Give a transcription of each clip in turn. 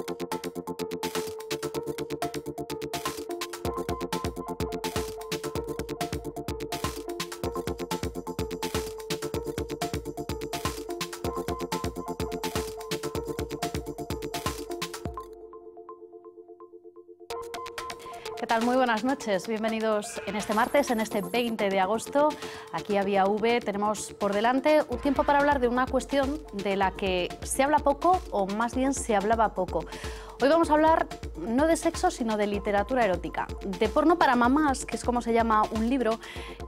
¿Qué tal? Muy buenas noches. Bienvenidos en este martes, en este 20 de agosto. Aquí a Vía V tenemos por delante un tiempo para hablar de una cuestión de la que se habla poco, o más bien se hablaba poco. Hoy vamos a hablar no de sexo, sino de literatura erótica, de porno para mamás, que es como se llama un libro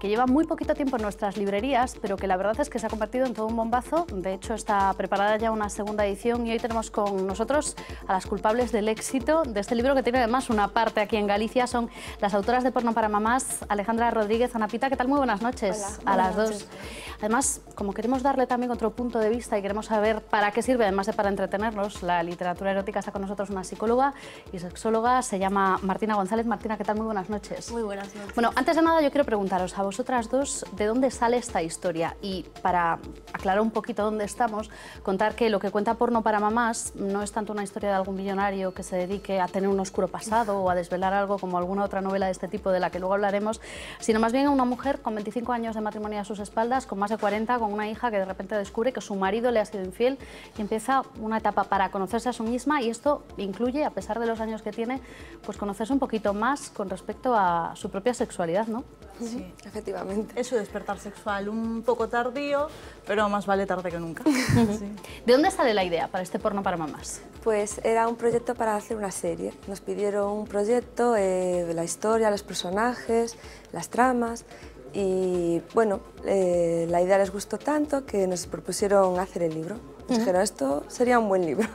que lleva muy poquito tiempo en nuestras librerías, pero que la verdad es que se ha convertido en todo un bombazo. De hecho, está preparada ya una segunda edición y hoy tenemos con nosotros a las culpables del éxito de este libro, que tiene además una parte aquí en Galicia. Son las autoras de Porno para mamás, Alejandra Rodríguez, Ana Pita. ¿Qué tal? Muy buenas noches. Hola, a las buenas dos. noches. Además, como queremos darle también otro punto de vista y queremos saber para qué sirve, además de para entretenernos, la literatura erótica, está con nosotros una psicóloga y sexóloga, se llama Martina González. Martina, ¿qué tal? Muy buenas noches. Muy buenas noches. Bueno, antes de nada yo quiero preguntaros a vosotras dos de dónde sale esta historia, y para aclarar un poquito dónde estamos, contar que lo que cuenta Porno para mamás no es tanto una historia de algún millonario que se dedique a tener un oscuro pasado o a desvelar algo como alguna otra novela de este tipo de la que luego hablaremos, sino más bien a una mujer con 25 años de matrimonio a sus espaldas, con más de 40, con una hija que de repente descubre que su marido le ha sido infiel y empieza una etapa para conocerse a sí misma, y esto incluye, a pesar de los años que tiene, pues conocerse un poquito más con respecto a su propia sexualidad, ¿no? Sí, efectivamente. Es su despertar sexual un poco tardío, pero más vale tarde que nunca. Sí. ¿De dónde sale la idea para este Porno para mamás? Pues era un proyecto para hacer una serie. Nos pidieron un proyecto de la historia, los personajes, las tramas, y bueno, la idea les gustó tanto que nos propusieron hacer el libro. Nos dijeron, esto sería un buen libro.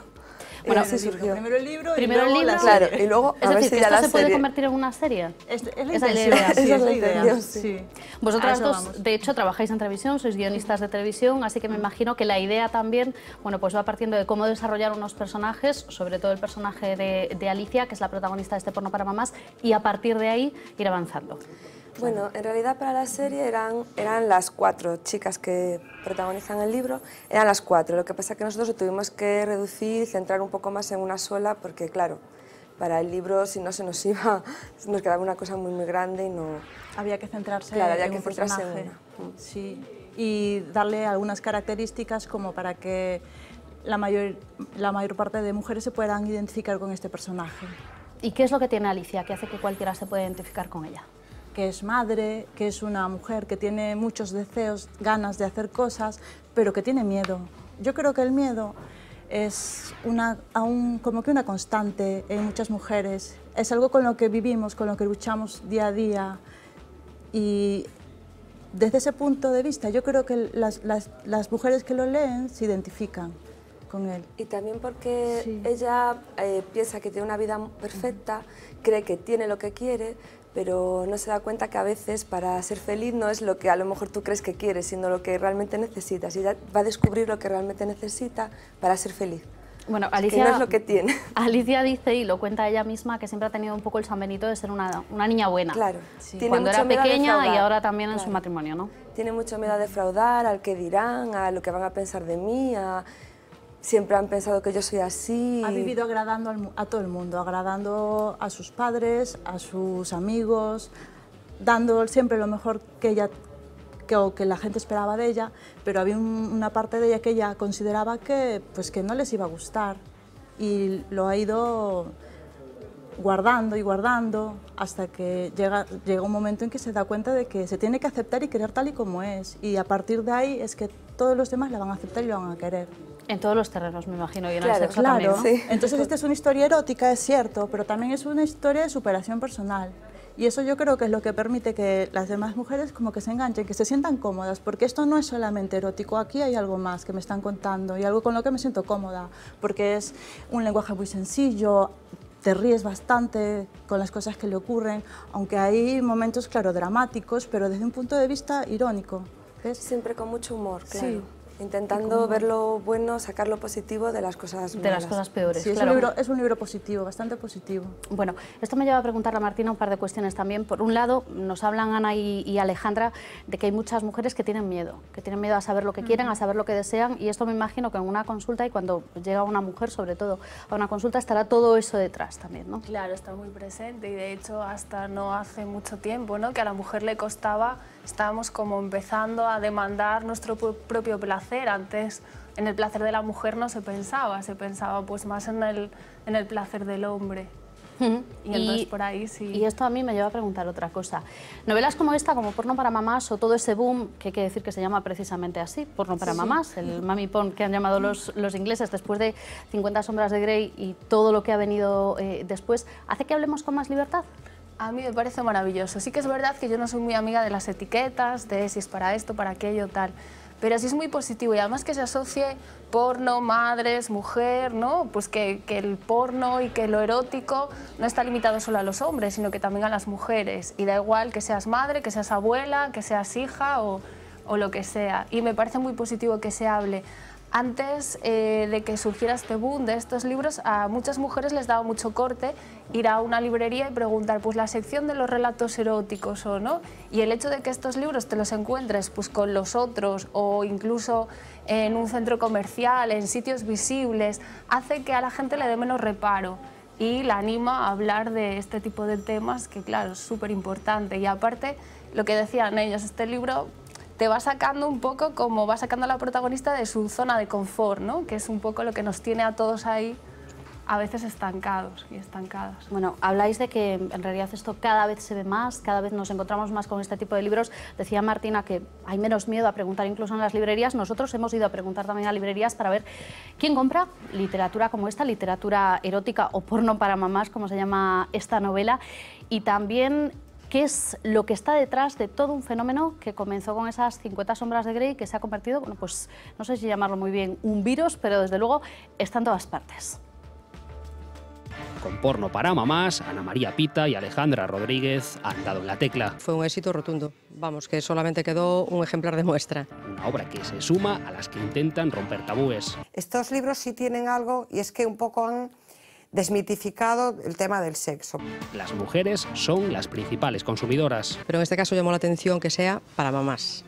Bueno, así surgió. Primero el libro Primero y luego el libro, la serie. Claro, y luego Es a ver decir, si que ya esto la se puede serie. convertir en una serie. Es la Esa es la intención, idea. sí, Esa es la idea. intención, Sí. Vosotras A eso dos, vamos. de hecho, trabajáis en televisión, sois guionistas de televisión, así que me imagino que la idea también, bueno, pues va partiendo de cómo desarrollar unos personajes, sobre todo el personaje de Alicia, que es la protagonista de este Porno para mamás, y a partir de ahí ir avanzando. Bueno, en realidad para la serie eran las 4 chicas que protagonizan el libro, eran las 4. Lo que pasa es que nosotros lo tuvimos que reducir y centrar un poco más en una sola, porque claro, para el libro si no se nos iba, nos quedaba una cosa muy grande y no... Había que centrarse Claro, había en que un centrarse en personaje. una. Sí. Y darle algunas características como para que la mayor parte de mujeres se puedan identificar con este personaje. ¿Y qué es lo que tiene Alicia que hace que cualquiera se pueda identificar con ella? Que es madre, que es una mujer que tiene muchos deseos, ganas de hacer cosas, pero que tiene miedo. Yo creo que el miedo es como que una constante en muchas mujeres. Es algo con lo que vivimos, con lo que luchamos día a día. Y desde ese punto de vista, yo creo que las mujeres que lo leen se identifican con él. Y también porque Sí. ella piensa que tiene una vida perfecta, cree que tiene lo que quiere, pero no se da cuenta que a veces para ser feliz no es lo que a lo mejor tú crees que quieres, sino lo que realmente necesitas. Y ella va a descubrir lo que realmente necesita para ser feliz. Bueno, Que Alicia, no es lo que tiene. Alicia dice, y lo cuenta ella misma, que siempre ha tenido un poco el San Benito de ser una niña buena. Claro. Sí. Tiene Cuando mucho era miedo a pequeña y defraudar. ahora también en su Claro. matrimonio, ¿no? Tiene mucho miedo a defraudar, al que dirán, a lo que van a pensar de mí, siempre han pensado que yo soy así. Ha vivido agradando a todo el mundo, agradando a sus padres, a sus amigos, dando siempre lo mejor que ella o que la gente esperaba de ella, pero había una parte de ella que ella consideraba que no les iba a gustar, y lo ha ido guardando y guardando hasta que llega un momento en que se da cuenta de que se tiene que aceptar y querer tal y como es, y a partir de ahí es que todos los demás la van a aceptar y la van a querer. En todos los terrenos, me imagino, y en el Claro, sexo Claro, también, ¿no? sí. Entonces esta es una historia erótica, es cierto, pero también es una historia de superación personal. Y eso yo creo que es lo que permite que las demás mujeres como que se enganchen, que se sientan cómodas, porque esto no es solamente erótico, aquí hay algo más que me están contando y algo con lo que me siento cómoda, porque es un lenguaje muy sencillo, te ríes bastante con las cosas que le ocurren, aunque hay momentos, claro, dramáticos, pero desde un punto de vista irónico, ¿ves? Siempre con mucho humor, claro. Sí. Intentando ver lo bueno, sacar lo positivo de las cosas malas. De las cosas peores, Sí, claro. es un libro positivo, bastante positivo. Bueno, esto me lleva a preguntarle a Martina un par de cuestiones también. Por un lado, nos hablan Ana y Alejandra de que hay muchas mujeres que tienen miedo a saber lo que quieren, a saber lo que desean, y esto me imagino que en una consulta, y cuando llega una mujer, sobre todo, a una consulta, estará todo eso detrás también, ¿no? Claro, está muy presente, y de hecho hasta no hace mucho tiempo, ¿no?, que a la mujer le costaba, estábamos como empezando a demandar nuestro propio placer. Antes en el placer de la mujer no se pensaba pues más en el placer del hombre. Y entonces por ahí sí. Y esto a mí me lleva a preguntar otra cosa. Novelas como esta, como Porno para mamás, o todo ese boom, que hay que decir que se llama precisamente así, Porno para mamás, el mami porn que han llamado los ingleses, después de 50 sombras de Grey y todo lo que ha venido después, ¿hace que hablemos con más libertad? A mí me parece maravilloso. Sí que es verdad que yo no soy muy amiga de las etiquetas, de si es para esto, para aquello, tal. Pero sí es muy positivo, y además que se asocie porno, madres, mujer, ¿no? Pues que el porno y que lo erótico no está limitado solo a los hombres, sino que también a las mujeres. Y da igual que seas madre, que seas abuela, que seas hija o lo que sea. Y me parece muy positivo que se hable. Antes de que surgiera este boom de estos libros, a muchas mujeres les daba mucho corte ir a una librería y preguntar, pues la sección de los relatos eróticos o no, y el hecho de que estos libros te los encuentres pues con los otros, o incluso en un centro comercial, en sitios visibles, hace que a la gente le dé menos reparo y la anima a hablar de este tipo de temas, que claro, es súper importante. Y aparte, lo que decían ellos, este libro te va sacando un poco, como va sacando a la protagonista de su zona de confort, ¿no?, que es un poco lo que nos tiene a todos ahí a veces estancados y estancadas. Bueno, habláis de que en realidad esto cada vez se ve más, cada vez nos encontramos más con este tipo de libros. Decía Martina que hay menos miedo a preguntar incluso en las librerías. Nosotros hemos ido a preguntar también a librerías para ver quién compra literatura como esta, literatura erótica o porno para mamás, como se llama esta novela, y también qué es lo que está detrás de todo un fenómeno que comenzó con esas 50 sombras de Grey, que se ha convertido, bueno, pues no sé si llamarlo muy bien un virus, pero desde luego está en todas partes. Con Porno para mamás, Ana María Pita y Alejandra Rodríguez han dado en la tecla. Fue un éxito rotundo. Vamos, que solamente quedó un ejemplar de muestra. Una obra que se suma a las que intentan romper tabúes. Estos libros sí tienen algo, y es que un poco han desmitificado el tema del sexo. Las mujeres son las principales consumidoras. Pero en este caso llamó la atención que sea para mamás.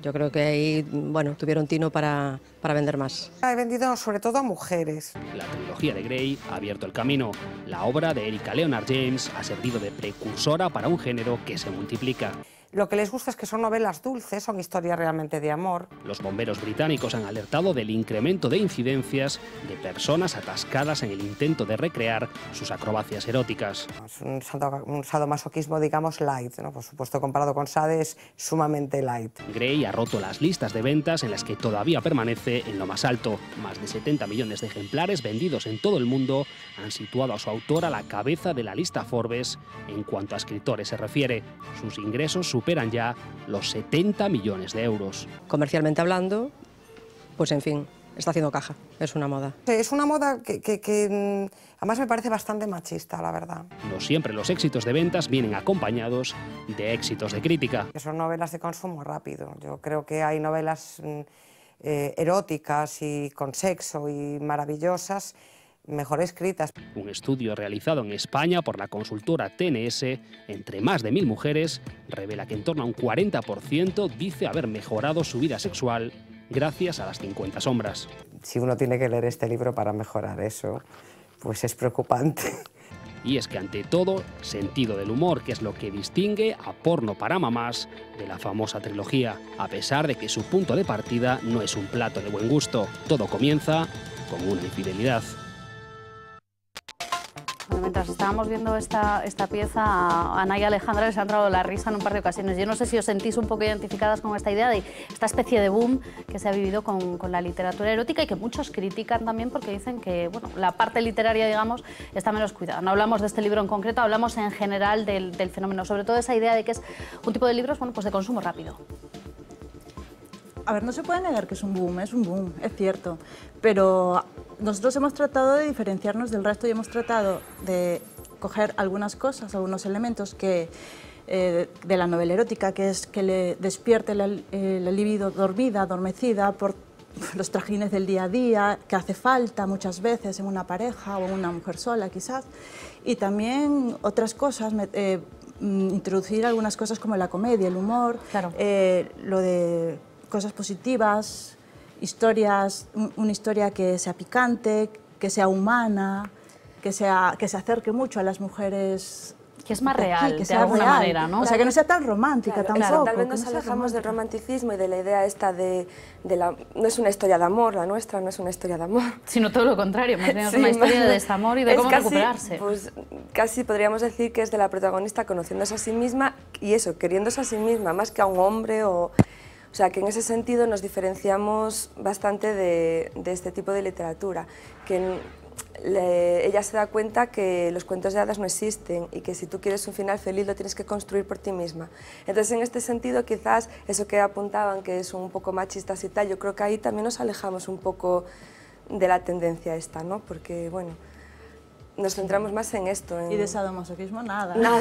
Yo creo que ahí, bueno, tuvieron tino para vender más. He vendido sobre todo a mujeres. La trilogía de Grey ha abierto el camino. La obra de Erika Leonard James ha servido de precursora para un género que se multiplica. Lo que les gusta es que son novelas dulces, son historias realmente de amor. Los bomberos británicos han alertado del incremento de incidencias de personas atascadas en el intento de recrear sus acrobacias eróticas. Es un sadomasoquismo, digamos, light, ¿no? Por supuesto, comparado con Sade, es sumamente light. Grey ha roto las listas de ventas en las que todavía permanece en lo más alto. Más de 70 millones de ejemplares vendidos en todo el mundo han situado a su autor a la cabeza de la lista Forbes en cuanto a escritores se refiere. Sus ingresos superan ya los 70 millones de euros. Comercialmente hablando, pues en fin, está haciendo caja, es una moda. Es una moda que además me parece bastante machista, la verdad. No siempre los éxitos de ventas vienen acompañados de éxitos de crítica. Que son novelas de consumo rápido. Yo creo que hay novelas eróticas y con sexo y maravillosas, mejor escritas. Un estudio realizado en España por la consultora TNS entre más de 1000 mujeres revela que en torno a un 40% dice haber mejorado su vida sexual gracias a las 50 sombras. Si uno tiene que leer este libro para mejorar eso, pues es preocupante. Y es que ante todo, sentido del humor, que es lo que distingue a Porno para mamás de la famosa trilogía, a pesar de que su punto de partida no es un plato de buen gusto. Todo comienza con una infidelidad. Bueno, mientras estábamos viendo esta pieza, a Ana y Alejandra les ha entrado la risa en un par de ocasiones. Yo no sé si os sentís un poco identificadas con esta idea de esta especie de boom que se ha vivido con la literatura erótica y que muchos critican también porque dicen que bueno, la parte literaria, digamos, está menos cuidada. No hablamos de este libro en concreto, hablamos en general del fenómeno, sobre todo esa idea de que es un tipo de libros bueno, pues de consumo rápido. A ver, no se puede negar que es un boom, es cierto, pero nosotros hemos tratado de diferenciarnos del resto y hemos tratado de coger algunas cosas, algunos elementos que, de la novela erótica, que es que le despierte la libido dormida, adormecida, por los trajines del día a día, que hace falta muchas veces en una pareja o en una mujer sola quizás, y también otras cosas, introducir algunas cosas como la comedia, el humor, Claro. lo de cosas positivas, historias, una historia que sea picante, que sea humana, que se acerque mucho a las mujeres. Que es más de aquí, real, que de sea alguna real. manera, ¿no? O sea, que no sea tan romántica Claro, tampoco. tal vez que nos no sea alejamos del romántica. romanticismo y de la idea esta no es una historia de amor, la nuestra no es una historia de amor. Sino todo lo contrario, más bien es Sí, una historia más- de desamor y de es cómo casi, recuperarse. Pues casi podríamos decir que es de la protagonista conociéndose a sí misma y eso, queriéndose a sí misma, más que a un hombre o sea, que en ese sentido nos diferenciamos bastante de este tipo de literatura, que ella se da cuenta que los cuentos de hadas no existen y que si tú quieres un final feliz lo tienes que construir por ti misma. Entonces, en este sentido, quizás eso que apuntaban, que es un poco machistas y tal, yo creo que ahí también nos alejamos un poco de la tendencia esta, ¿no? Porque, bueno, nos centramos más en esto. Y de sadomasoquismo nada. No.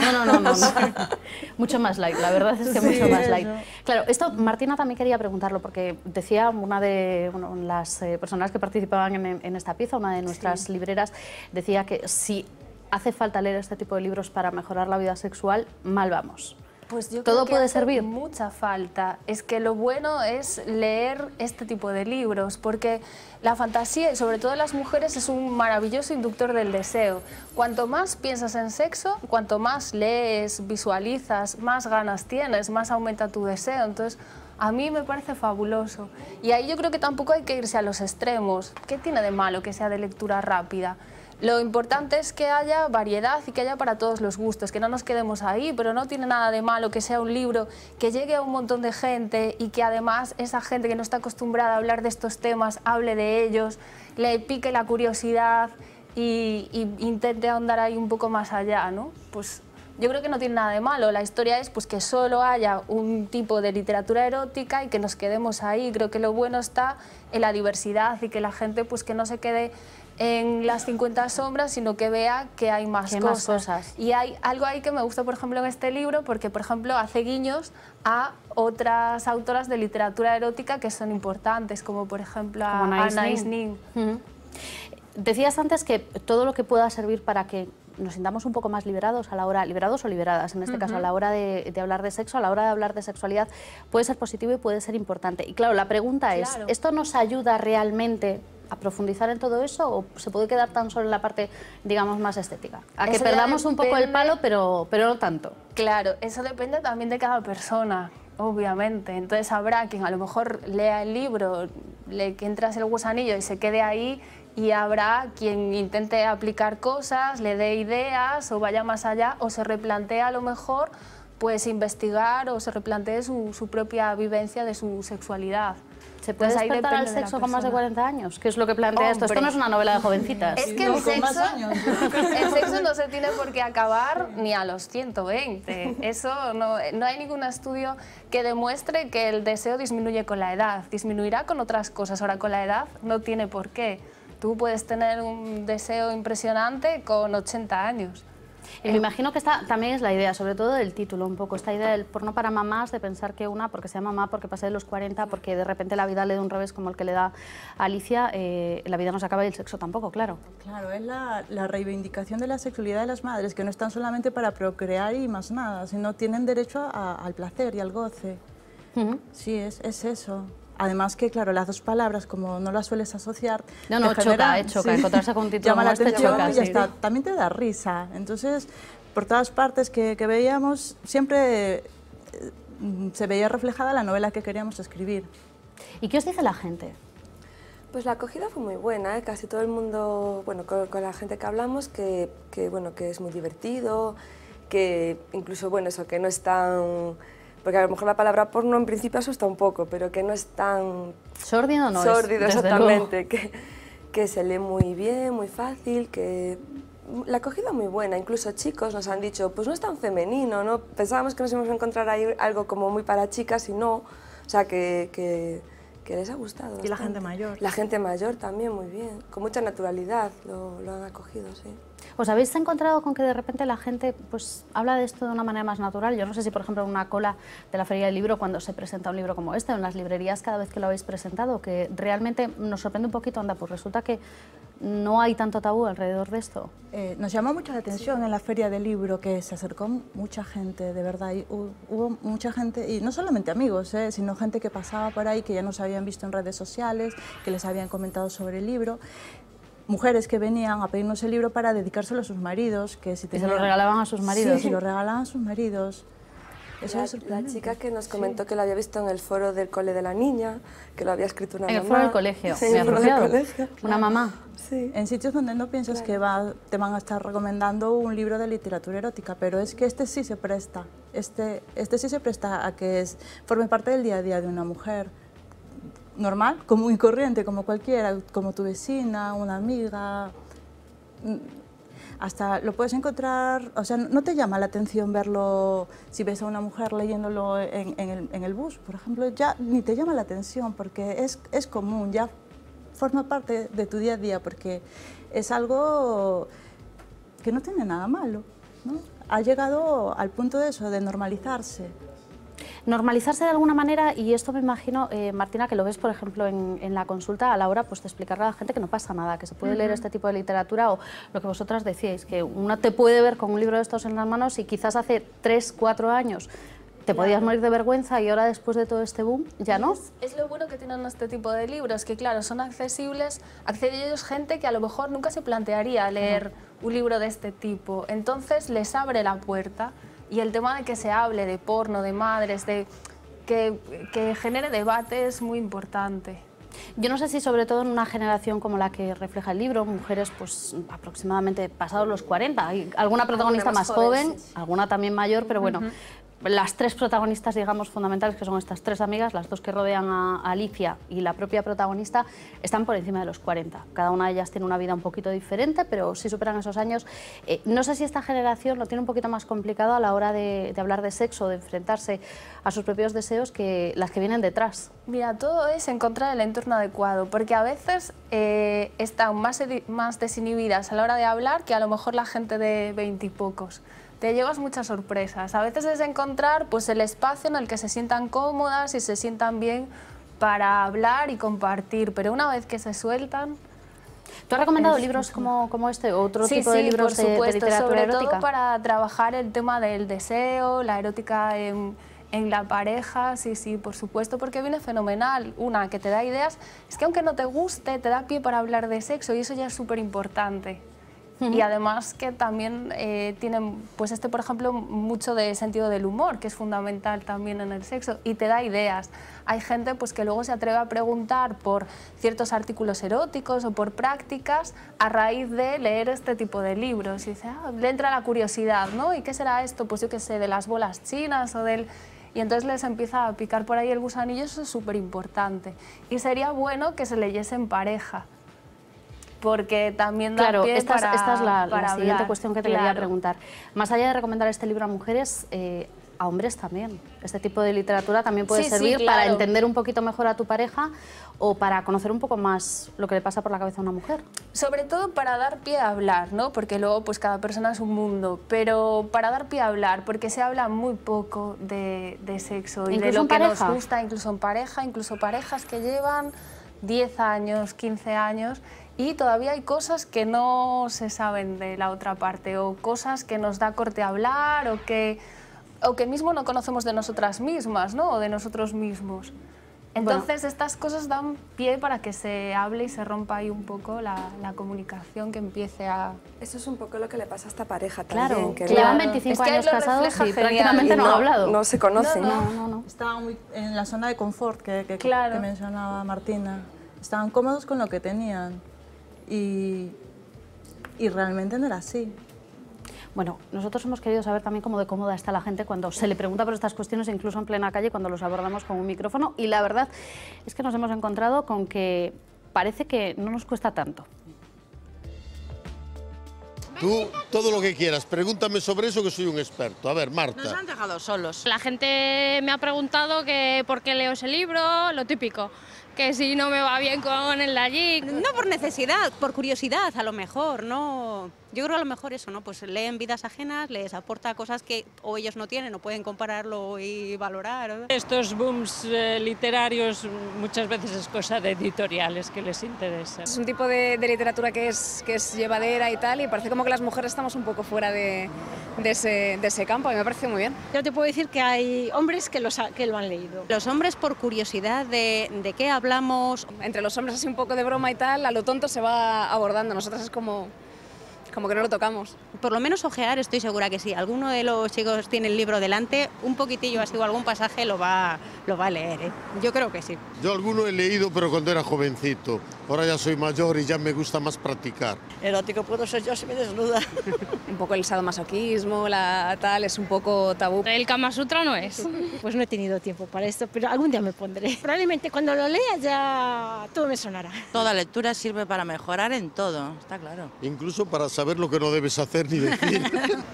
Mucho más light, la verdad es que Sí, mucho más light. eso. Claro, esto Martina también quería preguntarlo, porque decía una de las personas que participaban en esta pieza, una de nuestras libreras, decía que si hace falta leer este tipo de libros para mejorar la vida sexual, mal vamos. Pues yo ¿Todo creo que puede hace servir? mucha falta. Es que lo bueno es leer este tipo de libros, porque la fantasía, y sobre todo en las mujeres, es un maravilloso inductor del deseo. Cuanto más piensas en sexo, cuanto más lees, visualizas, más ganas tienes, más aumenta tu deseo. Entonces, a mí me parece fabuloso. Y ahí yo creo que tampoco hay que irse a los extremos. ¿Qué tiene de malo que sea de lectura rápida? Lo importante es que haya variedad y que haya para todos los gustos, que no nos quedemos ahí, pero no tiene nada de malo que sea un libro que llegue a un montón de gente y que además esa gente que no está acostumbrada a hablar de estos temas hable de ellos, le pique la curiosidad y intente ahondar ahí un poco más allá, ¿no? Pues yo creo que no tiene nada de malo. La historia es pues, que solo haya un tipo de literatura erótica y que nos quedemos ahí. Creo que lo bueno está en la diversidad y que la gente pues, que no se quede en las 50 sombras, sino que vea que hay más Que hay cosas. más cosas. Y hay algo ahí que me gusta, por ejemplo, en este libro, porque, por ejemplo, hace guiños a otras autoras de literatura erótica que son importantes, como, por ejemplo, a Como Anais Anais Nin. Nin. Decías antes que todo lo que pueda servir para que nos sintamos un poco más liberados a la hora, liberados o liberadas en este caso, a la hora de hablar de sexo, a la hora de hablar de sexualidad, puede ser positivo y puede ser importante. Y claro, la pregunta es, Claro. ¿esto nos ayuda realmente a profundizar en todo eso o se puede quedar tan solo en la parte, digamos, más estética? A que Eso ya perdamos un poco el depende. palo, pero no tanto. Claro, eso depende también de cada persona, obviamente. Entonces habrá quien a lo mejor lea el libro, que entras el gusanillo y se quede ahí, y habrá quien intente aplicar cosas, le dé ideas o vaya más allá o se replantea a lo mejor pues investigar o se replantee su propia vivencia de su sexualidad. ¿Se puede Entonces, ahí despertar al depende de la sexo con más de persona. 40 años? ¿Qué es lo que plantea esto? Esto Hombre. no es una novela de jovencitas. Es que No, el con más sexo, años. el sexo no se tiene por qué acabar ni a los 120. Eso no hay ningún estudio que demuestre que el deseo disminuye con la edad. Disminuirá con otras cosas. Ahora, con la edad no tiene por qué. Tú puedes tener un deseo impresionante con 80 años. Y me imagino que esta también es la idea, sobre todo del título, un poco, esta idea del porno para mamás, de pensar que una, porque sea mamá, porque pase de los 40, porque de repente la vida le da un revés como el que le da a Alicia, la vida no se acaba y el sexo tampoco, claro. Claro, es la reivindicación de la sexualidad de las madres, que no están solamente para procrear y más nada, sino tienen derecho al placer y al goce. Sí, es eso. Además que, claro, las dos palabras, como no las sueles asociar... No, te generan- choca, encontrarse con un título llama la como este atención choca, y ya sí. está. También te da risa. Entonces, por todas partes que veíamos, siempre se veía reflejada la novela que queríamos escribir. ¿Y qué os dice la gente? Pues la acogida fue muy buena, ¿eh? Casi todo el mundo, bueno, con la gente que hablamos, bueno, que es muy divertido, que incluso, bueno, eso, que no es tan... Porque a lo mejor la palabra porno en principio asusta un poco, pero que no es tan... ¿Sórdido no sórdido, es? Desde exactamente, que se lee muy bien, muy fácil, que... La acogida muy buena, incluso chicos nos han dicho, pues no es tan femenino, ¿no? Pensábamos que nos íbamos a encontrar ahí algo como muy para chicas y no, o sea, que les ha gustado Y la bastante. gente mayor. La gente mayor también, muy bien, con mucha naturalidad lo han acogido, sí. ¿Os habéis encontrado con que de repente la gente pues habla de esto de una manera más natural? Yo no sé si, por ejemplo, en una cola de la Feria del Libro, cuando se presenta un libro como este, o en las librerías cada vez que lo habéis presentado, que realmente nos sorprende un poquito, anda, pues resulta que no hay tanto tabú alrededor de esto. Nos llamó mucho la atención en la Feria del Libro que se acercó mucha gente, de verdad, y hubo mucha gente, y no solamente amigos, sino gente que pasaba por ahí, que ya nos habían visto en redes sociales, que les habían comentado sobre el libro. Mujeres que venían a pedirnos el libro para dedicárselo a sus maridos. Que si tenían... ¿Y se lo regalaban a sus maridos? Sí, se lo regalaban a sus maridos. Eso es la chica que nos comentó que lo había visto en el foro del cole de la niña, que lo había escrito una mamá. En el foro del colegio, sí, en el foro del colegio. Una mamá. Sí. En sitios donde no piensas que te van a estar recomendando un libro de literatura erótica, pero es que este sí se presta. Este sí se presta a que forme parte del día a día de una mujer. Normal, común y corriente, como cualquiera, como tu vecina, una amiga. Hasta lo puedes encontrar, o sea, no te llama la atención verlo si ves a una mujer leyéndolo en el bus, por ejemplo, ya ni te llama la atención porque es común, ya forma parte de tu día a día, porque es algo que no tiene nada malo, ¿no? Ha llegado al punto de eso, de normalizarse. Normalizarse de alguna manera, y esto me imagino, Martina, que lo ves, por ejemplo, en la consulta a la hora pues, de explicarle a la gente que no pasa nada, que se puede leer este tipo de literatura, o lo que vosotras decíais, que una te puede ver con un libro de estos en las manos y quizás hace 3, 4 años te podías morir de vergüenza y ahora después de todo este boom, ya no. Es lo bueno que tienen este tipo de libros, que claro, son accesibles, accede a ellos gente que a lo mejor nunca se plantearía leer un libro de este tipo, entonces les abre la puerta. Y el tema de que se hable de porno, de madres, de que genere debate es muy importante. Yo no sé si sobre todo en una generación como la que refleja el libro, mujeres pues aproximadamente pasados los 40, hay alguna protagonista más joven, sí. Alguna también mayor, pero bueno, las 3 protagonistas, digamos, fundamentales, que son estas 3 amigas, las 2 que rodean a Alicia y la propia protagonista, están por encima de los 40. Cada una de ellas tiene una vida un poquito diferente, pero sí superan esos años. No sé si esta generación lo tiene un poquito más complicado a la hora de hablar de sexo, de enfrentarse a sus propios deseos, que las que vienen detrás. Mira, todo es encontrar el entorno adecuado, porque a veces están más desinhibidas a la hora de hablar que a lo mejor la gente de 20 y pocos. Te llevas muchas sorpresas. A veces es encontrar pues, el espacio en el que se sientan cómodas y se sientan bien para hablar y compartir, pero una vez que se sueltan... ¿Tú has recomendado libros como este o otro tipo de libros por supuesto, de literatura sobre erótica? Todo para trabajar el tema del deseo, la erótica en la pareja, sí, por supuesto, porque viene fenomenal. Una, que te da ideas, es que aunque no te guste, te da pie para hablar de sexo y eso ya es súper importante. Y además que también tienen, pues por ejemplo, mucho de sentido del humor, que es fundamental también en el sexo, y te da ideas. Hay gente pues, que luego se atreve a preguntar por ciertos artículos eróticos o por prácticas a raíz de leer este tipo de libros. Y dice, le entra la curiosidad, ¿no? ¿Y qué será esto? Pues yo qué sé, de las bolas chinas o del... Y entonces les empieza a picar por ahí el gusanillo, eso es súper importante. Y sería bueno que se leyese en pareja, porque también da pie esta es la siguiente cuestión que te quería preguntar. Más allá de recomendar este libro a mujeres, a hombres también. Este tipo de literatura también puede servir para entender un poquito mejor a tu pareja o para conocer un poco más lo que le pasa por la cabeza a una mujer. Sobre todo para dar pie a hablar, ¿no? Porque luego pues cada persona es un mundo, pero para dar pie a hablar, porque se habla muy poco de sexo y de lo que nos gusta, incluso en pareja, incluso parejas que llevan 10 años, 15 años... Y todavía hay cosas que no se saben de la otra parte, o cosas que nos da corte a hablar, o que mismo no conocemos de nosotras mismas, ¿no? O de nosotros mismos. Entonces, estas cosas dan pie para que se hable y se rompa ahí un poco la comunicación, que empiece a... Eso es un poco lo que le pasa a esta pareja también. Que llevan 25 años casados y prácticamente no han hablado. No se conocen. No. Estaban muy en la zona de confort que mencionaba Martina. Estaban cómodos con lo que tenían. Y realmente no era así. Bueno, nosotros hemos querido saber también cómo de cómoda está la gente cuando se le pregunta por estas cuestiones, incluso en plena calle, cuando los abordamos con un micrófono, y la verdad es que nos hemos encontrado con que parece que no nos cuesta tanto. Tú, todo lo que quieras, pregúntame sobre eso que soy un experto. A ver, Marta. Nos han dejado solos. La gente me ha preguntado que por qué leo ese libro, lo típico. que si no me va bien con el de allí. No por necesidad, por curiosidad a lo mejor, ¿no? Yo creo a lo mejor eso, ¿no? Pues leen vidas ajenas, les aporta cosas que o ellos no tienen o pueden compararlo y valorar. ¿no? Estos booms literarios muchas veces es cosa de editoriales que les interesa. Es un tipo de literatura que es llevadera y tal, y parece como que las mujeres estamos un poco fuera de ese campo, y me parece muy bien. Yo te puedo decir que hay hombres que lo han leído. Los hombres por curiosidad de qué hablamos. Entre los hombres así un poco de broma y tal, a lo tonto se va abordando, nosotras es como que no lo tocamos. Por lo menos ojear estoy segura que sí. Alguno de los chicos tiene el libro delante, un poquitillo así o algún pasaje lo va a leer, ¿eh? Yo creo que sí. Yo alguno he leído, pero cuando era jovencito. Ahora ya soy mayor y ya me gusta más practicar. Erótico puedo ser yo si me desnuda. Un poco el sadomasoquismo, tal, es un poco tabú. El Kama Sutra no es. Pues no he tenido tiempo para esto, pero algún día me pondré. Probablemente cuando lo lea ya todo me sonará. Toda lectura sirve para mejorar en todo, está claro. Incluso para saber lo que no debes hacer ni decir.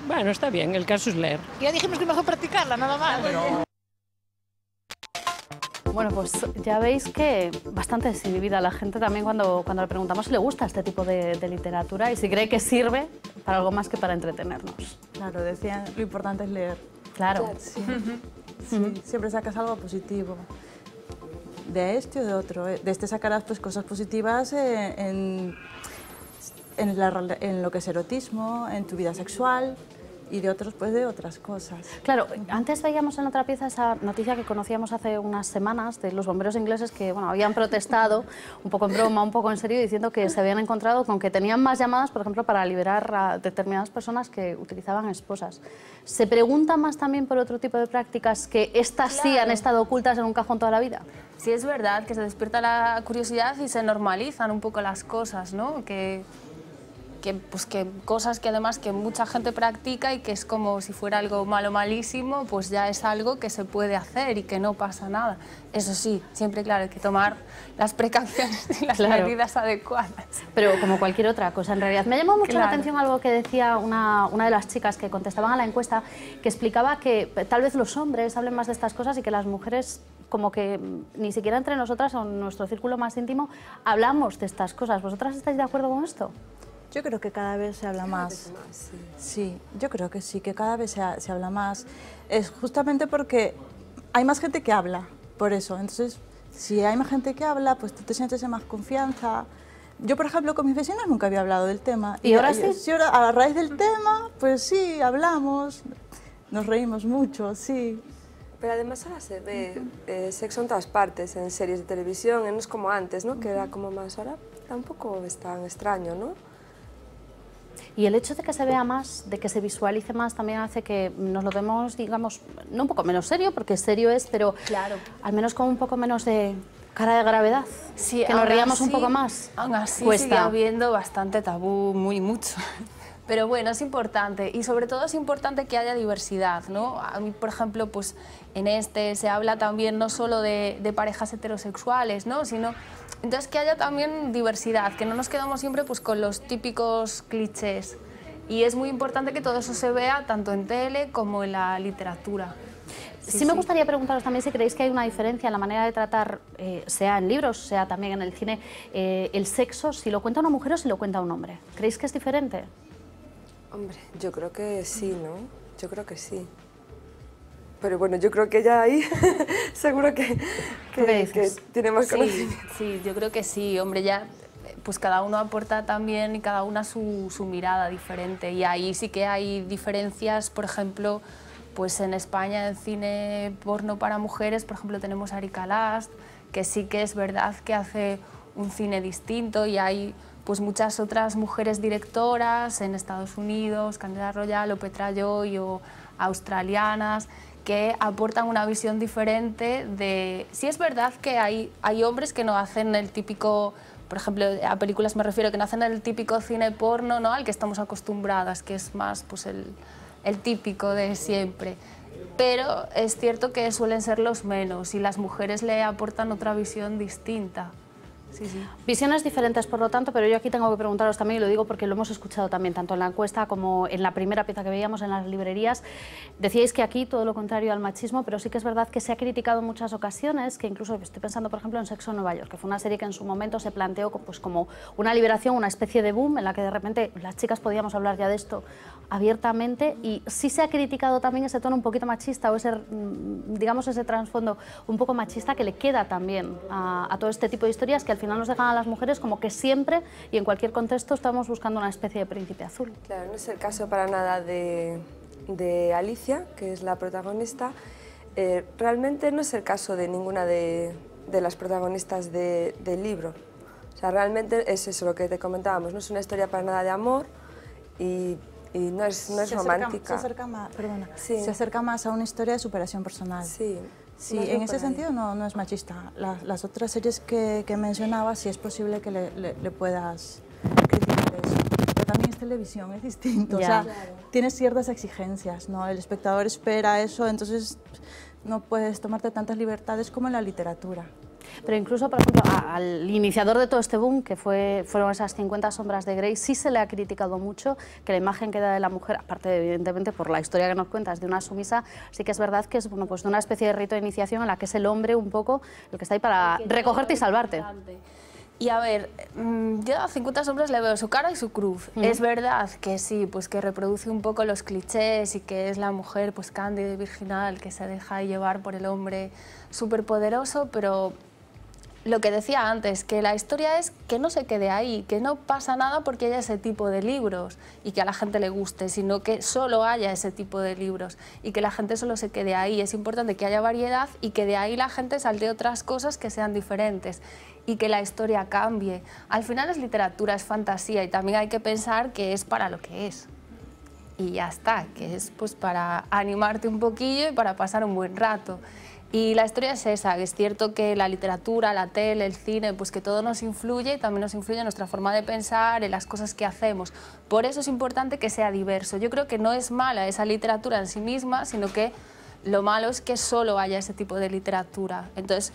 Bueno, está bien, el caso es leer. Ya dijimos que mejor practicarla, nada más. Bueno, pues ya veis que bastante desinhibida la gente también cuando le preguntamos si le gusta este tipo de literatura y si cree que sirve para algo más que para entretenernos. Claro, decían, lo importante es leer. Claro. Sí. Sí, siempre sacas algo positivo. De este o de otro. De este sacarás pues, cosas positivas en lo que es erotismo, en tu vida sexual, y de otros pues de otras cosas. Claro, antes veíamos en otra pieza esa noticia que conocíamos hace unas semanas de los bomberos ingleses que habían protestado, un poco en broma, un poco en serio, diciendo que se habían encontrado con que tenían más llamadas, por ejemplo, para liberar a determinadas personas que utilizaban esposas. ¿Se pregunta más también por otro tipo de prácticas que estas sí han estado ocultas en un cajón toda la vida? Sí, es verdad que se despierta la curiosidad y se normalizan un poco las cosas, ¿no? Que cosas que además que mucha gente practica y que es como si fuera algo malo, malísimo, pues ya es algo que se puede hacer y que no pasa nada. Eso sí, siempre, claro, hay que tomar las precauciones y las medidas adecuadas. Pero como cualquier otra cosa, en realidad. Me llamó mucho la atención algo que decía una de las chicas que contestaban a la encuesta, que explicaba que tal vez los hombres hablen más de estas cosas y que las mujeres como que ni siquiera entre nosotras o en nuestro círculo más íntimo hablamos de estas cosas. ¿Vosotras estáis de acuerdo con esto? Yo creo que cada vez se habla más. Sí, yo creo que sí, que cada vez se habla más. Es justamente porque hay más gente que habla, por eso. Entonces, si hay más gente que habla, pues tú te sientes en más confianza. Yo, por ejemplo, con mis vecinos nunca había hablado del tema. ¿Y ahora sí? Sí, ahora, a raíz del tema, pues sí, hablamos, nos reímos mucho, sí. Pero además ahora se ve sexo en todas partes, en series de televisión, no es como antes, ¿no? Que era como más, ahora tampoco es tan extraño, ¿no? Y el hecho de que se vea más, de que se visualice más, también hace que nos lo demos, digamos, no un poco menos serio, porque serio es, pero al menos con un poco menos de cara de gravedad, sí, que nos riamos un poco más. Aún así sigue habiendo bastante tabú, mucho. Pero bueno, es importante y sobre todo es importante que haya diversidad, ¿no? A mí, por ejemplo, pues en se habla también no solo de parejas heterosexuales, ¿no? Sino entonces que haya también diversidad, que no nos quedamos siempre pues con los típicos clichés. Y es muy importante que todo eso se vea tanto en tele como en la literatura. Sí, me gustaría preguntaros también si creéis que hay una diferencia en la manera de tratar, sea en libros, sea también en el cine, el sexo, si lo cuenta una mujer o si lo cuenta un hombre. ¿Creéis que es diferente? Hombre, yo creo que sí, ¿no? Yo creo que sí. Pero bueno, yo creo que ya ahí seguro que tiene más conocimiento. Sí, yo creo que sí, hombre, ya pues cada uno aporta también y cada una su mirada diferente. Y ahí sí que hay diferencias, por ejemplo, pues en España en cine porno para mujeres, por ejemplo, tenemos a Erika Last, que sí que es verdad que hace un cine distinto y hay pues muchas otras mujeres directoras en Estados Unidos, Candida Royal o Petra Joy o australianas, que aportan una visión diferente de... Sí es verdad que hay hombres que no hacen el típico, por ejemplo, a películas me refiero, que no hacen el típico cine porno, ¿no?, al que estamos acostumbradas, que es más pues el típico de siempre. Pero es cierto que suelen ser los menos y las mujeres le aportan otra visión distinta. Sí, sí. Visiones diferentes, por lo tanto, pero yo aquí tengo que preguntaros también, y lo digo porque lo hemos escuchado también, tanto en la encuesta como en la primera pieza que veíamos en las librerías. Decíais que aquí todo lo contrario al machismo, pero sí que es verdad que se ha criticado en muchas ocasiones, que incluso estoy pensando, por ejemplo, en Sexo en Nueva York, que fue una serie que en su momento se planteó pues, como una liberación, una especie de boom, en la que de repente las chicas podíamos hablar ya de esto abiertamente, y sí se ha criticado también ese tono un poquito machista, o ese, digamos, ese trasfondo un poco machista que le queda también a todo este tipo de historias, que al final nos dejan a las mujeres como que siempre y en cualquier contexto estamos buscando una especie de príncipe azul. Claro, no es el caso para nada de Alicia, que es la protagonista. Realmente no es el caso de ninguna de las protagonistas del libro. O sea, realmente es eso lo que te comentábamos, no es una historia para nada de amor y no es romántica. Se acerca más a una historia de superación personal. Sí, en ese sentido no es machista. Las otras series que mencionabas, sí es posible que le puedas criticar eso. Pero también es televisión, es distinto. O sea, tienes ciertas exigencias, ¿no? El espectador espera eso, entonces no puedes tomarte tantas libertades como en la literatura. Pero incluso, por ejemplo, al iniciador de todo este boom, que fueron esas 50 sombras de Grey, sí se le ha criticado mucho que la imagen que da de la mujer, aparte de, evidentemente por la historia que nos cuentas de una sumisa, sí que es verdad que es bueno, pues de una especie de rito de iniciación en la que es el hombre un poco el que está ahí para recogerte y salvarte. Y a ver, yo a 50 sombras le veo su cara y su cruz. Es verdad que sí, pues que reproduce un poco los clichés y que es la mujer pues cándida y virginal que se deja llevar por el hombre superpoderoso, pero lo que decía antes, que la historia es que no se quede ahí, que no pasa nada porque haya ese tipo de libros y que a la gente le guste, sino que solo haya ese tipo de libros y que la gente solo se quede ahí. Es importante que haya variedad y que de ahí la gente salte otras cosas que sean diferentes y que la historia cambie. Al final es literatura, es fantasía y también hay que pensar que es para lo que es. Y ya está, que es pues para animarte un poquillo y para pasar un buen rato. Y la historia es esa, es cierto que la literatura, la tele, el cine, pues que todo nos influye y también nos influye en nuestra forma de pensar, en las cosas que hacemos. Por eso es importante que sea diverso. Yo creo que no es mala esa literatura en sí misma, sino que lo malo es que solo haya ese tipo de literatura. Entonces,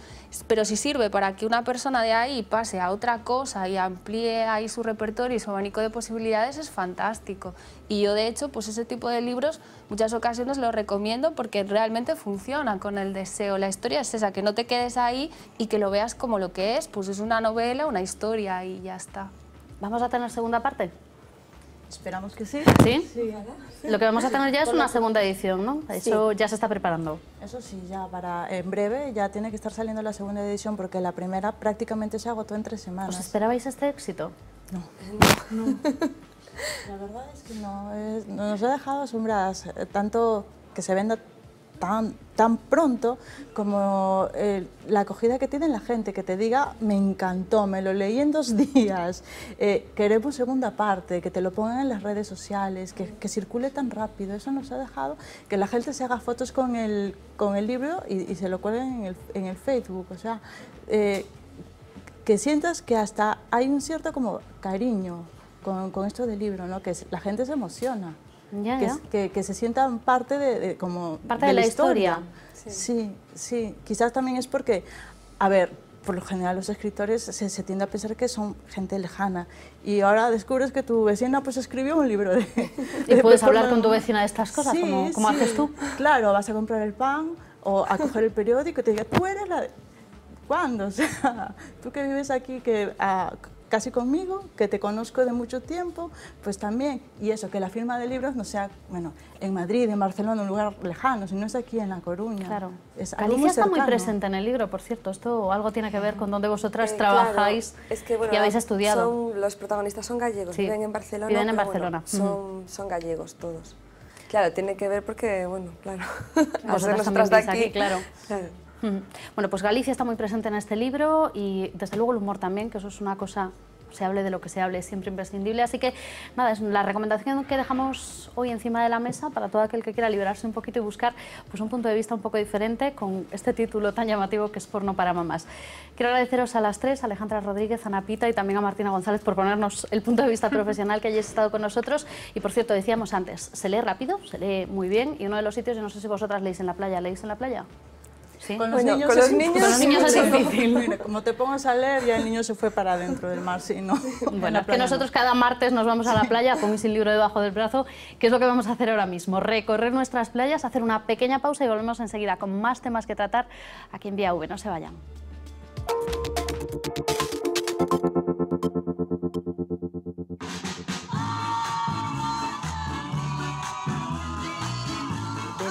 pero si sirve para que una persona de ahí pase a otra cosa y amplíe ahí su repertorio y su abanico de posibilidades, es fantástico. Y yo, de hecho, pues ese tipo de libros muchas ocasiones los recomiendo porque realmente funciona con el deseo. La historia es esa, que no te quedes ahí y que lo veas como lo que es, pues es una novela, una historia y ya está. ¿Vamos a tener segunda parte? Esperamos que sí. ¿Sí? Sí. Lo que vamos a tener ya es una segunda edición, ¿no? Eso ya se está preparando. Eso sí, ya en breve ya tiene que estar saliendo la segunda edición porque la primera prácticamente se agotó en 3 semanas. ¿Os esperabais este éxito? No. La verdad es que no. Nos ha dejado asombradas, tanto que se venda tan pronto como la acogida que tiene la gente, que te diga, me encantó, me lo leí en 2 días, queremos segunda parte, que te lo pongan en las redes sociales, que circule tan rápido. Eso nos ha dejado que la gente se haga fotos con el libro y se lo cuelguen en el Facebook. O sea, que sientas que hasta hay un cierto como cariño con esto del libro, ¿no? Que la gente se emociona. Que se sientan parte de la historia. Sí, quizás también es porque, a ver, por lo general los escritores se tiende a pensar que son gente lejana y ahora descubres que tu vecina pues escribió un libro ¿Y puedes hablar con tu vecina de estas cosas, como haces tú? Claro, vas a comprar el pan o a coger el periódico y te diga, tú eres la... ¿Cuándo? O sea, tú que vives aquí, que... casi conmigo, que te conozco de mucho tiempo, pues también, y eso, que la firma de libros no sea, bueno, en Madrid, en Barcelona, un lugar lejano, sino es aquí en La Coruña. Claro. Alicia está muy presente en el libro, por cierto, esto algo tiene que ver con donde vosotras trabajáis, claro. Es que, bueno, y habéis estudiado. Los protagonistas son gallegos, viven en Barcelona. Viven en Barcelona. Bueno, son gallegos todos. Claro, tiene que ver porque, bueno, claro, nosotras de aquí, claro. Bueno, pues Galicia está muy presente en este libro y desde luego el humor también, que eso es una cosa, se hable de lo que se hable, es siempre imprescindible. Así que nada, es la recomendación que dejamos hoy encima de la mesa para todo aquel que quiera liberarse un poquito y buscar pues, un punto de vista un poco diferente con este título tan llamativo que es Porno para mamás. Quiero agradeceros a las 3, a Alejandra Rodríguez, a Ana Pita y también a Martina González por ponernos el punto de vista profesional, que hayáis estado con nosotros. Y por cierto, decíamos antes, se lee rápido, se lee muy bien y uno de los sitios, yo no sé si vosotras leéis en la playa, ¿leéis en la playa? Con los Bueno, niños con es los niños- con los niños es es difícil. Mira, como te pongas a leer, ya el niño se fue para adentro del mar, sí, ¿no? Bueno, es que nosotros cada martes nos vamos a la playa con ese libro debajo del brazo, que es lo que vamos a hacer ahora mismo, recorrer nuestras playas, hacer una pequeña pausa y volvemos enseguida con más temas que tratar aquí en Vía V. No se vayan.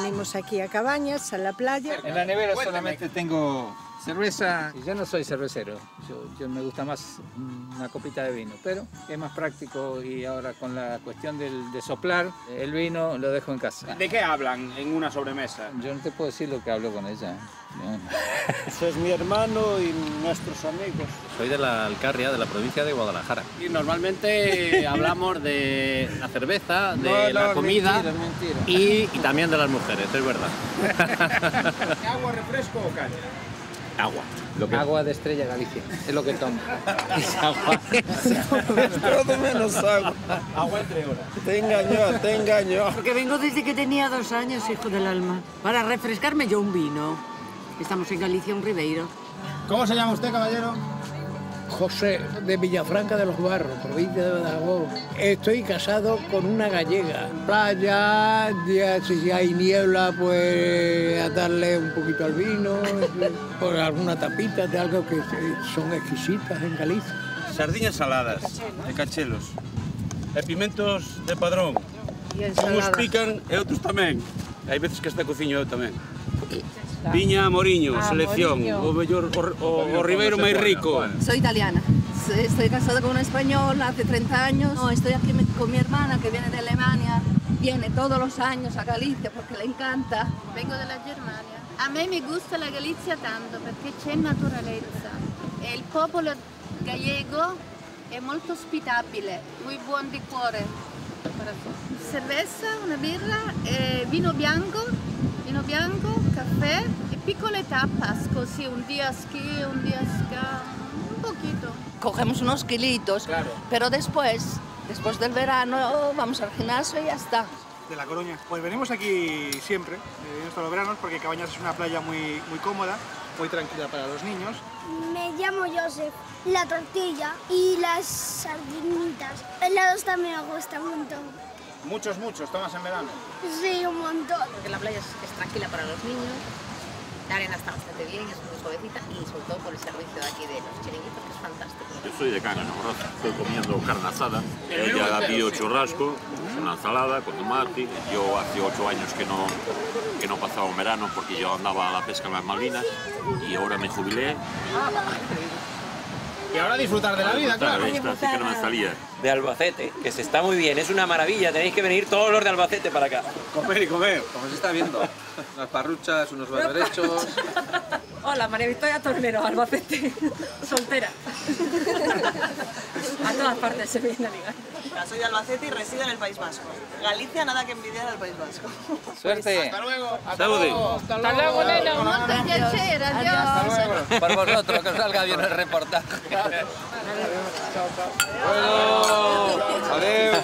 Venimos aquí a Cabañas, a la playa. En la nevera solamente tengo cerveza. Yo no soy cervecero, yo me gusta más una copita de vino, pero es más práctico y ahora con la cuestión de soplar, el vino lo dejo en casa. ¿De qué hablan en una sobremesa? Yo no te puedo decir lo que hablo con ella. Eso es mi hermano y nuestros amigos. Soy de la Alcarria, de la provincia de Guadalajara. Y normalmente hablamos de la cerveza, de la comida mentira. Y también de las mujeres, es verdad. ¿Agua, refresco o caña? Agua. Agua de Estrella Galicia, es lo que tomo. Es agua. Todo menos agua. Agua entre horas. Te engañó. Porque vengo desde que tenía 2 años, hijo del alma. Para refrescarme yo un vino. Estamos en Galicia, en Ribeiro. ¿Cómo se llama usted, caballero? José, de Villafranca de los Barros, provincia de Badajoz. Estoy casado con una gallega. Playa, ya, si hay niebla, pues a darle un poquito al vino, por alguna tapita de algo que son exquisitas en Galicia. Sardiñas saladas, de cachelos. E pimentos de padrón. Uns pican e outros tamén. Hai veces que esta cociño eu tamén. Viña Moriño, selección, o mellor, o Ribeiro máis rico. Soy italiana, estoy casada con una española hace 30 años. No, estoy aquí con mi hermana que viene de Alemania, viene todos los años a Galicia porque le encanta. Vengo dalla Germania. A me mi gusta la Galizia tanto perché c'è naturalezza. E il popolo gallego è molto ospitabile, muy buon di cuore. Cerveza, una birra, vino bianco, café y piccole tapas, così un día ski, un día ska, un poquito. Cogemos unos kilitos, claro. Pero después del verano vamos al gimnasio y ya está. De La Coruña. Pues venimos aquí siempre, venimos todos los veranos, porque Cabañas es una playa muy cómoda, muy tranquila para los niños. Me llamo Joseph. La tortilla y las sardinitas. Helados también me gustan un montón. Muchos, tomas en verano. Sí, un montón. Porque la playa es tranquila para los niños, la arena está bastante bien, es muy suavecita y sobre todo por el servicio de aquí de los chiringuitos, que es fantástico. Yo soy de Cangas, ¿no? Estoy comiendo carne asada. Ella pidió churrasco, una ensalada con tomate. Yo hace 8 años que no pasaba un verano porque yo andaba a la pesca en las Malvinas y ahora me jubilé. Y ahora disfrutar de la vida, claro. Esta sí que no me salía. De Albacete, que se está muy bien, es una maravilla. Tenéis que venir todos los de Albacete para acá. Comer y comer, como se está viendo. Unas parruchas, unos berberechos. Hola, María Victoria Tornero, Albacete, soltera. A todas partes se viene a ligar. Soy de Albacete y resido en el País Vasco. Galicia nada que envidiar al País Vasco. Suerte. Hasta luego. Hasta luego. Hasta luego, nena. Molto piacere, adiós. Por vosotros, que os salga bien el reportaje. Bueno, adiós.